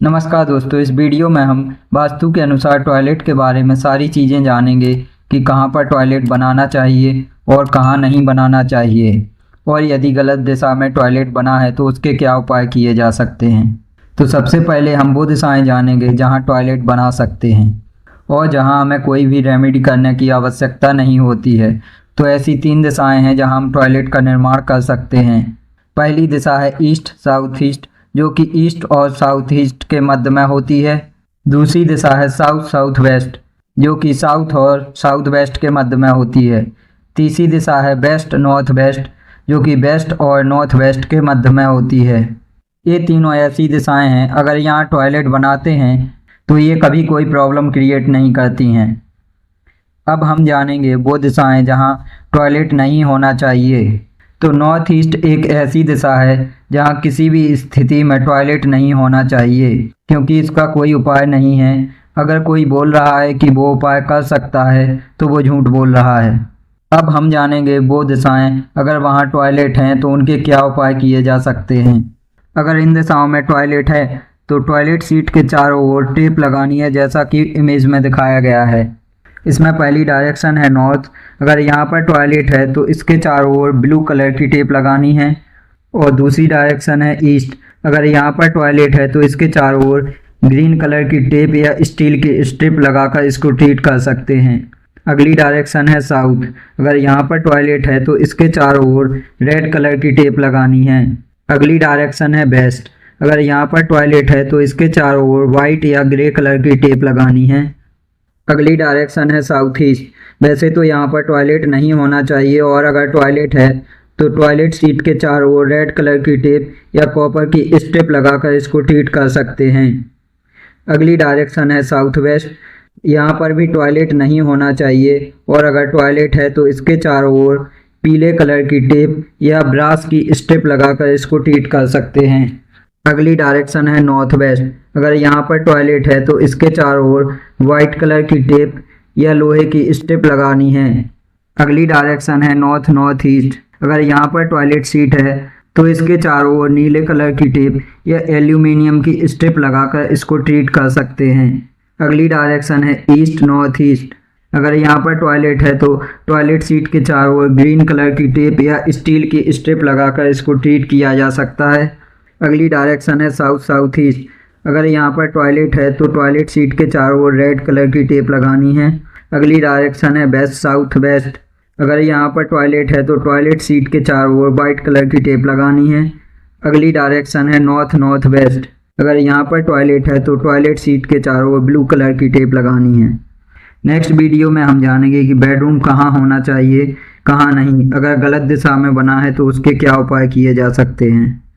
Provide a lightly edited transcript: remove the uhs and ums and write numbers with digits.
नमस्कार दोस्तों, इस वीडियो में हम वास्तु के अनुसार टॉयलेट के बारे में सारी चीज़ें जानेंगे कि कहाँ पर टॉयलेट बनाना चाहिए और कहाँ नहीं बनाना चाहिए, और यदि गलत दिशा में टॉयलेट बना है तो उसके क्या उपाय किए जा सकते हैं। तो सबसे पहले हम वो दिशाएं जानेंगे जहाँ टॉयलेट बना सकते हैं और जहाँ हमें कोई भी रेमेडी करने की आवश्यकता नहीं होती है। तो ऐसी 3 दिशाएँ हैं जहाँ हम टॉयलेट का निर्माण कर सकते हैं। पहली दिशा है ईस्ट साउथ ईस्ट, जो कि ईस्ट और साउथ ईस्ट के मध्य में होती है। दूसरी दिशा है साउथ साउथ वेस्ट, जो कि साउथ और साउथ वेस्ट के मध्य में होती है। तीसरी दिशा है वेस्ट नॉर्थ वेस्ट, जो कि वेस्ट और नॉर्थ वेस्ट के मध्य में होती है। ये तीनों ऐसी दिशाएं हैं, अगर यहाँ टॉयलेट बनाते हैं तो ये कभी कोई प्रॉब्लम क्रिएट नहीं करती हैं। अब हम जानेंगे वो दिशाएं जहाँ टॉयलेट नहीं होना चाहिए। तो नॉर्थ ईस्ट एक ऐसी दिशा है जहाँ किसी भी स्थिति में टॉयलेट नहीं होना चाहिए, क्योंकि इसका कोई उपाय नहीं है। अगर कोई बोल रहा है कि वो उपाय कर सकता है तो वो झूठ बोल रहा है। अब हम जानेंगे वो दिशाएं अगर वहाँ टॉयलेट हैं तो उनके क्या उपाय किए जा सकते हैं। अगर इन दिशाओं में टॉयलेट है तो टॉयलेट सीट के चारों ओर टेप लगानी है, जैसा कि इमेज में दिखाया गया है। इसमें पहली डायरेक्शन है नॉर्थ। अगर यहाँ पर टॉयलेट है तो इसके चारों ओर ब्लू कलर की टेप लगानी है। और दूसरी डायरेक्शन है ईस्ट। अगर यहाँ पर टॉयलेट है तो इसके चारों ओर ग्रीन कलर की टेप या स्टील की स्ट्रिप लगाकर इसको ट्रीट कर सकते हैं। अगली डायरेक्शन है साउथ। अगर यहाँ पर टॉयलेट है तो इसके चारों ओर रेड कलर की टेप लगानी है। अगली डायरेक्शन है वेस्ट। अगर यहाँ पर टॉयलेट है तो इसके चारों ओर वाइट या ग्रे कलर की टेप लगानी है। अगली डायरेक्शन है साउथ ईस्ट। वैसे तो यहाँ पर टॉयलेट नहीं होना चाहिए, और अगर टॉयलेट है तो टॉयलेट सीट के चारों ओर रेड कलर की टेप या कॉपर की स्ट्रिप लगाकर इसको ट्रीट कर सकते हैं। अगली डायरेक्शन है साउथ वेस्ट। यहाँ पर भी टॉयलेट नहीं होना चाहिए, और अगर टॉयलेट है तो इसके चारों ओर पीले कलर की टेप या ब्रास की स्ट्रिप लगाकर इसको ट्रीट कर सकते हैं। अगली डायरेक्शन है नॉर्थ वेस्ट। अगर यहाँ पर टॉयलेट है तो इसके चारों ओर वाइट कलर की टेप या लोहे की स्ट्रिप लगानी है। अगली डायरेक्शन है नॉर्थ नॉर्थ ईस्ट। अगर यहाँ पर टॉयलेट सीट है तो इसके चारों ओर नीले कलर की टेप या एल्यूमिनियम की स्ट्रिप लगाकर इसको ट्रीट कर सकते हैं। अगली डायरेक्शन है ईस्ट नॉर्थ ईस्ट। अगर यहाँ पर टॉयलेट है तो टॉयलेट सीट के चारों ओर ग्रीन कलर की टेप या स्टील की स्ट्रिप लगाकर इसको ट्रीट किया जा सकता है। अगली डायरेक्शन है साउथ साउथ ईस्ट। अगर यहाँ पर टॉयलेट है तो टॉयलेट सीट के चारों ओर रेड कलर की टेप लगानी है। अगली डायरेक्शन है वेस्ट साउथ वेस्ट। अगर यहाँ पर टॉयलेट है तो टॉयलेट सीट के चारों ओर वाइट कलर की टेप लगानी है। अगली डायरेक्शन है नॉर्थ नॉर्थ वेस्ट। अगर यहाँ पर टॉयलेट है तो टॉयलेट सीट के चारों ओर ब्लू कलर की टेप लगानी है। नेक्स्ट वीडियो में हम जानेंगे कि बेडरूम कहाँ होना चाहिए, कहाँ नहीं। अगर गलत दिशा में बना है तो उसके क्या उपाय किए जा सकते हैं।